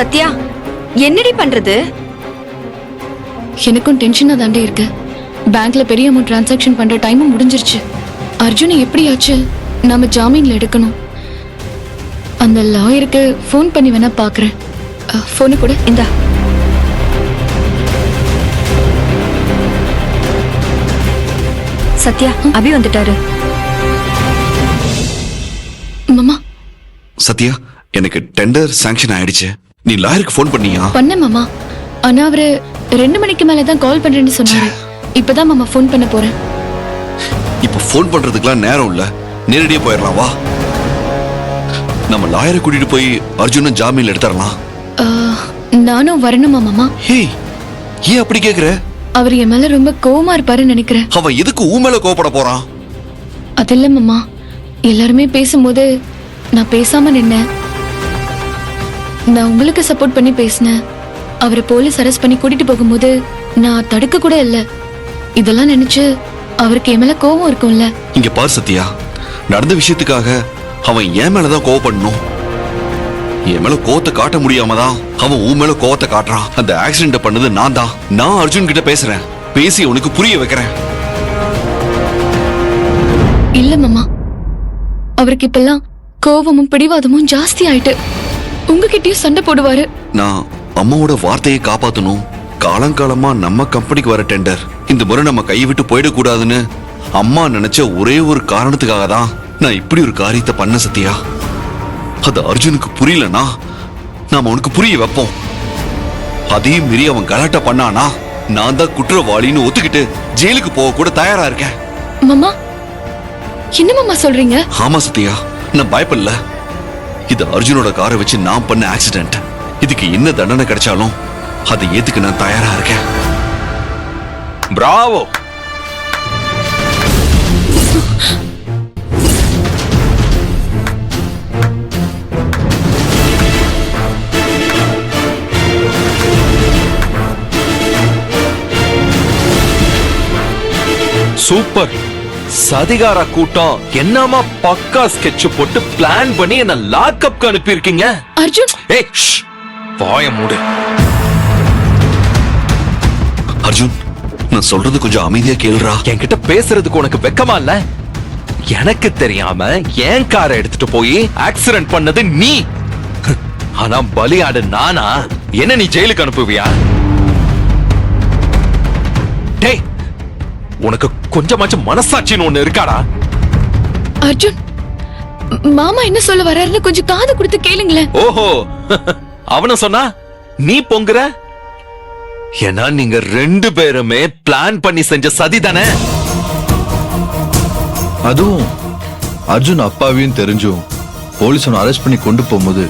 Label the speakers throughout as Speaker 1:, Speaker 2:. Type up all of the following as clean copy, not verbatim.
Speaker 1: சத்யா, என்னடி பண்றது?
Speaker 2: எனக்கும் டென்ஷனா தாண்டே இருக்கு. பேங்க்ல பெரிய அமௌண்ட் டிரான்சாக்ஷன் பண்ற டைமும் முடிஞ்சிருச்சு. அர்ஜுனை எப்படியாச்சு நாம ஜாமீன்ல எடுக்கணும். அந்த லாயருக்கு ஃபோன் பண்ணி வேணா பாக்குறேன். போனு கூட
Speaker 1: இந்தா. சத்யா, அபி வந்துட்டாரு.
Speaker 2: மாமா.
Speaker 3: சத்யா, எனக்கு டெண்டர் சாங்ஷன் ஆயிடுச்சு. நீ லாயருக்கு ஃபோன் பண்ணியா?
Speaker 2: பண்ணேன் மாமா. ஆனா அவரு 2 மணிக்கு மேலதான் கால் பண்றேன்னு சொன்னாரு. இப்பதான் மாமா ஃபோன் பண்ண போறேன்.
Speaker 3: இப்ப ஃபோன் பண்றதுக்குலாம் நேரம் இல்ல, நேரடியா போயிடலாம் வா. நம்ம லாயரை கூட்டிட்டு போய் அர்ஜுன ஜாமீன்ல எடுத்துறலாம்.
Speaker 2: நானும் வரணுமா மாமா?
Speaker 3: ஹே, ஏன் அப்படி கேக்குற?
Speaker 2: அவர் என் மேல ரொம்ப கோவமா இருப்பாருன்னு நினைக்கிறேன்.
Speaker 3: அவன் எதுக்கு ஊ மேல கோவப்பட போறான்?
Speaker 2: அது இல்ல மாமா, எல்லாருமே பேசும்போது நான் பேசாம நின்னேன். நான் உங்களுக்கு சப்போர்ட் பண்ணி பேசினேன். அவரை போலீஸ் அரெஸ்ட் பண்ணி கூட்டிட்டு போகும்போது நான் தடுக்க கூட இல்ல. இதெல்லாம் நினைச்சு அவருக்கு என் மேல கோவம் இருக்கும்ல.
Speaker 3: இங்க பார் சத்யா, நடந்த விஷயத்துக்காக அவன் என் மேலதான் கோவப்படணும். என் மேல கோவத்தை காட்ட முடியாமதான் அவன் உன் மேல கோவத்தை காட்டுறான். அந்த ஆக்சிடென்ட் பண்ணது நான் தான். நான் அர்ஜுன் கிட்ட பேசுறேன், பேசி உனக்கு புரிய வைக்கிறேன்.
Speaker 2: இல்ல மாமா, அவருக்கு இப்பெல்லாம் கோவமும் பிடிவாதமும் ஜாஸ்தி ஆயிட்டு உங்ககிட்டயும் சண்டை போடுவாரு.
Speaker 3: நான் அம்மாவோட வார்த்தையை காப்பாத்தணும். காலங்காலமா நம்ம கம்பெனிக்கு வர டெண்டர் இந்த முறை நம்ம கையை விட்டு போயிடக்கூடாதுன்னு அம்மா நினைச்ச ஒரே ஒரு காரணத்துக்காக தான் நான் இப்படி ஒரு காரியத்தை பண்ண சத்யா. அது அர்ஜுனுக்கு புரியலனா நாம அவனுக்கு புரிய வைப்போம். அதையும் மீறி அவன் கலாட்டா பண்ணானா நான் தான் குற்றவாளின்னு ஒத்துக்கிட்டு ஜெயிலுக்கு போக கூட தயாரா இருக்கேன்.
Speaker 2: மாமா, என்ன மாமா சொல்றீங்க?
Speaker 3: ஆமா சத்யா, நான் பயப்படல. இது அர்ஜுனோட காரை வச்சு நான் பண்ண ஆக்சிடென்ட். இதுக்கு என்ன தண்டனை கிடைச்சாலும் அதை ஏத்துக்க நான் தயாரா இருக்கேன்.
Speaker 4: பிராவோ. சூப்பர். சதிகார கூட்டம் என்னமா பக்கா ஸ்கெட்ச் போட்டு பிளான் பண்ணி என்ன லாக்அப்க்கு அனுப்பி இருக்கீங்க.
Speaker 2: அர்ஜுன்,
Speaker 4: ஏய் வாய மூடு.
Speaker 3: அர்ஜுன், நான் சொல்றது கொஞ்சம் அமைதியா கேளுடா.
Speaker 4: என்கிட்ட பேசுறதுக்கு உனக்கு வெக்கமா இல்ல? எனக்கு தெரியாம என் காரை எடுத்துட்டு போய் ஆக்சிடென்ட் பண்ணது நீ. ஆனா பலியாடு நானா? என்ன நீ ஜெயிலுக்கு அனுப்புவியா? டேய், உனக்கு கொஞ்சமாச்சும் மனசாட்சின்னு ஒண்ணு இருக்காடா?
Speaker 2: அர்ஜுன், மாமா என்ன சொல்ல வர்றாருன்னு கொஞ்சம் காது கொடுத்து கேளுங்களேன்.
Speaker 4: ஓஹோ, அவன சொன்னா நீ பொங்குற. ஏன்னா நீங்க 2 பேருமே பிளான் பண்ணி செஞ்ச சதி தானே.
Speaker 5: அதுவும் அர்ஜுன் அப்பாவையும் தெரிஞ்சும் போலீஸ் அரெஸ்ட் பண்ணி கொண்டு போகும்போது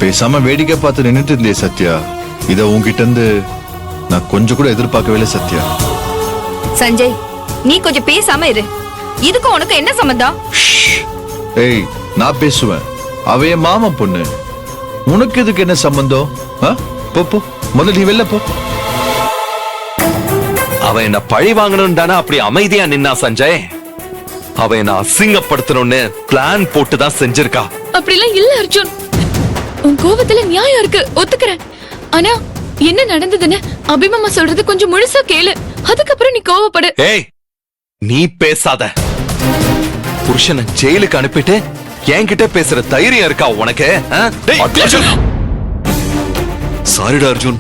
Speaker 5: பேசாம வேடிக்கை பார்த்து நின்னுட்டு இருந்தே சத்யா. இத உன்கிட்ட இருந்து நான் கொஞ்சம் கூட எதிர்பார்க்கவே இல்லை சத்யா.
Speaker 1: சஞ்சய், நீ கொஞ்சம் பேசாம இரு. இதுக்கு உனக்கு என்ன சம்பந்தம்?
Speaker 5: ஏய், நான் பேசுவேன். அவ என் மாமா பொண்ணு. உனக்கு இதுக்கு என்ன சம்பந்தம்? போ போ, முதல்ல நீ வெளில போ.
Speaker 4: அவன் என்ன பழி வாங்கணும் தானே அப்படி அமைதியா நின்னா சஞ்சய். அவன் என்ன அசிங்கப்படுத்தணும்னு பிளான் போட்டு தான் செஞ்சிருக்கா.
Speaker 2: அப்படிலாம் இல்ல அர்ஜுன். உன் கோவத்துல நியாயம் இருக்கு, ஒத்துக்கிறேன். ஆனா என்ன நடந்ததுன்னு அபிமாமா சொல்றது கொஞ்சம் முழுசா கேளு. அதுக்கப்புறம் நீ கோவப்படு.
Speaker 4: ஏய், நீ பேசாத. புருஷனை ஜெயிலுக்கு அனுப்பிட்டு என்கிட்ட பேசுற தைரியம் இருக்கா உனக்கு?
Speaker 3: சாரிடா அர்ஜுன்,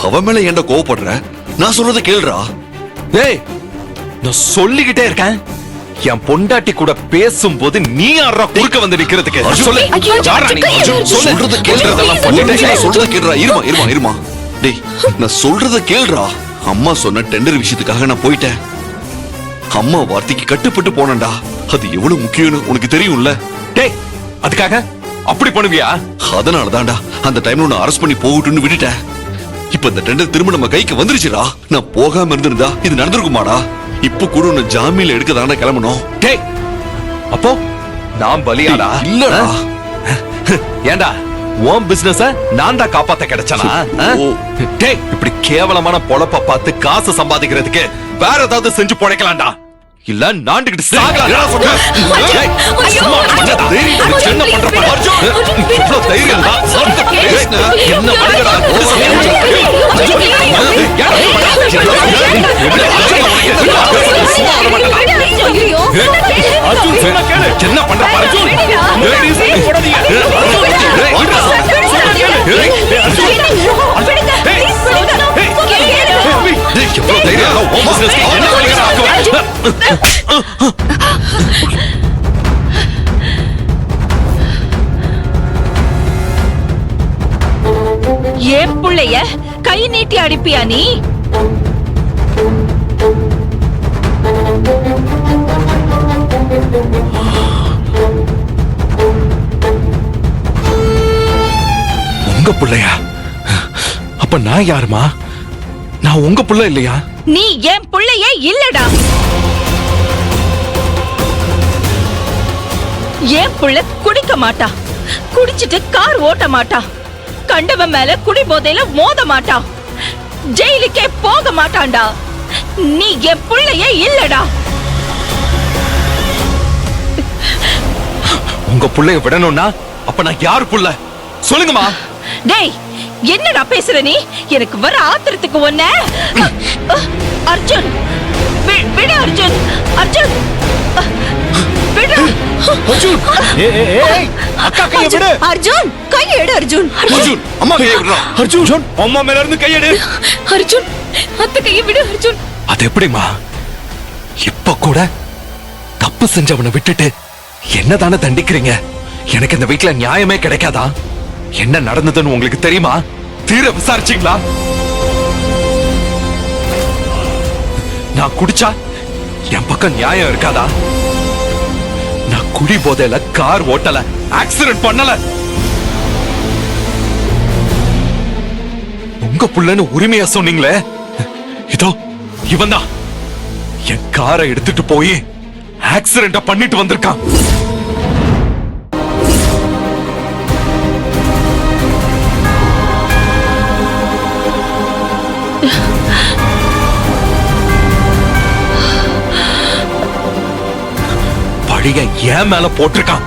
Speaker 3: அவன் மேல ஏன்டா கோவப்படுற? நான் சொல்றத கேளுடா.
Speaker 4: ஏய், நான் சொல்லிக்கிட்டே இருக்கேன். என் பொண்டாட்டி கூட பேசும்போது நீ யாரா குறுக்க வந்து நிக்கிறதுக்கு? சொல்லு, யாரா நீ?
Speaker 3: சொல்றத கேளுடா. சொல்றத கேளுடா. இருமா. டேய், நான் சொல்றத கேளுடா. அம்மா சொன்ன டெண்டர் விஷயத்துக்காக நான் போயிட்டேன். அம்மா வார்த்தைக்கு கட்டுப்பட்டு போனேன்டா. அது எவ்வளவு முக்கியம்னு உனக்கு தெரியும்ல.
Speaker 4: டேய், அதுக்காக அப்படி பண்ணுவியா?
Speaker 3: அதனாலதான்டா அந்த டைம்ல உன்னை அரெஸ்ட் பண்ணி போகட்டும்னு விட்டுட்டேன். இப்ப இந்த டெண்டர் திரும்ப நம்ம கைக்கு வந்துருச்சுடா. நான் போகாம இருந்திருந்தா இது நடந்திருக்குமாடா? இப்ப கூட உன்னை ஜாமீன்ல எடுக்க தானே கிளம்பணும்.
Speaker 4: டேய், அப்போ நான் பலியாடா?
Speaker 3: இல்லடா.
Speaker 4: ஏண்டா உன் பிசினஸ நான் தான் காப்பாத்த கிடைச்சனா? டேய், இப்படி கேவலமான பொழப்ப பார்த்து காசு சம்பாதிக்கிறதுக்கு வேற ஏதாவது செஞ்சு பொழைக்கலாம்டா. இல்ல நாண்டுகிட்டு சாகலாம்.
Speaker 3: என்னடா சொல்ற?
Speaker 4: ஏய், சும்மா என்ன தைரியம் வச்சு என்ன பண்ற பாரு. அர்ஜுன், இவ்வளவு தைரியம் தான். என்ன பண்ணுறா? என்ன பண்ற பாரு. எவ்வளவு தைரியம் இருந்தா உன் business க்கு என்ன வழிகளை ஆக்குவ?
Speaker 6: ஏன் புள்ளைய கை நீட்டி அடிப்பியா நீ?
Speaker 4: உங்க புள்ளையா? அப்ப நான் யாருமா? நான் உங்க புள்ள இல்லையா?
Speaker 6: நீ ஏன் புள்ளையே இல்லடா. ஏன் புள்ள குடிக்க மாட்டா, குடிச்சிட்டு கார் ஓட்ட மாட்டா, கண்டவன் மேல குடி போதையில மோத மாட்டா, ஜெயிலுக்கே போக மாட்டான்டா. நீ என் புள்ளையே இல்லடா.
Speaker 4: உங்க புள்ளைய விடணும்னா அப்ப நான் யாரு புள்ள சொல்லுங்கம்மா.
Speaker 6: டேய், என்னடா பேசுற நீ? எனக்கு வர ஆத்திரத்துக்கு ஒன்ன. அர்ஜுன், விடு அர்ஜுன். அர்ஜுன், விடு.
Speaker 4: அக்கா கையை விடு.
Speaker 1: அர்ஜுன் கையை எடு. அர்ஜுன்
Speaker 3: அர்ஜுன் அம்மா கையை விடுறா.
Speaker 4: அர்ஜுன், அம்மா மேல இருந்து கையெடு.
Speaker 2: அர்ஜுன், அத்தை கையை விடு அர்ஜுன்.
Speaker 4: அது எப்படிமா? இப்ப கூட தப்பு செஞ்சவனை விட்டுட்டு என்னதானே தண்டிக்கிறீங்க? எனக்கு இந்த வீட்டுல நியாயமே கிடைக்காதா? என்ன நடந்ததுன்னு உங்களுக்கு தெரியுமா? தீர விசாரிச்சீங்களா? நான் குடிச்சா என் பக்கம் நியாயம் இருக்காதா? நான் குடி போதையில கார் ஓட்டல, ஆக்சிடென்ட் பண்ணல. உங்க புள்ளன்னு உரிமையா சொன்னீங்களே, இதோ இவன்தான் என் காரை எடுத்துட்டு போய் ஆக்சிடென்ட பண்ணிட்டு வந்திருக்கான். பழிய ஏன் மேல போட்டிருக்கான்.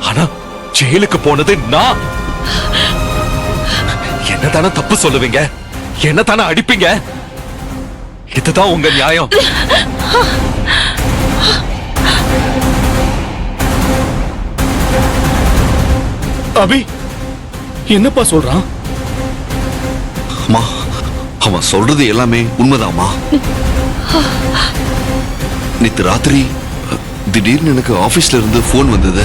Speaker 4: ஆனா ஜெயிலுக்கு போனது நான். என்னதானே தப்பு சொல்லுவீங்க, என்னதானே அடிப்பீங்க. இதுதான் உங்க நியாயம்.
Speaker 7: அபி, என்னப்பா சொல்றான்?
Speaker 3: அம்மா அவன் சொல்றது எல்லாமே உண்மைதாம்மா. நேத்து ராத்திரி திடீர்னு எனக்கு ஆபீஸ்ல இருந்து போன் வந்தது.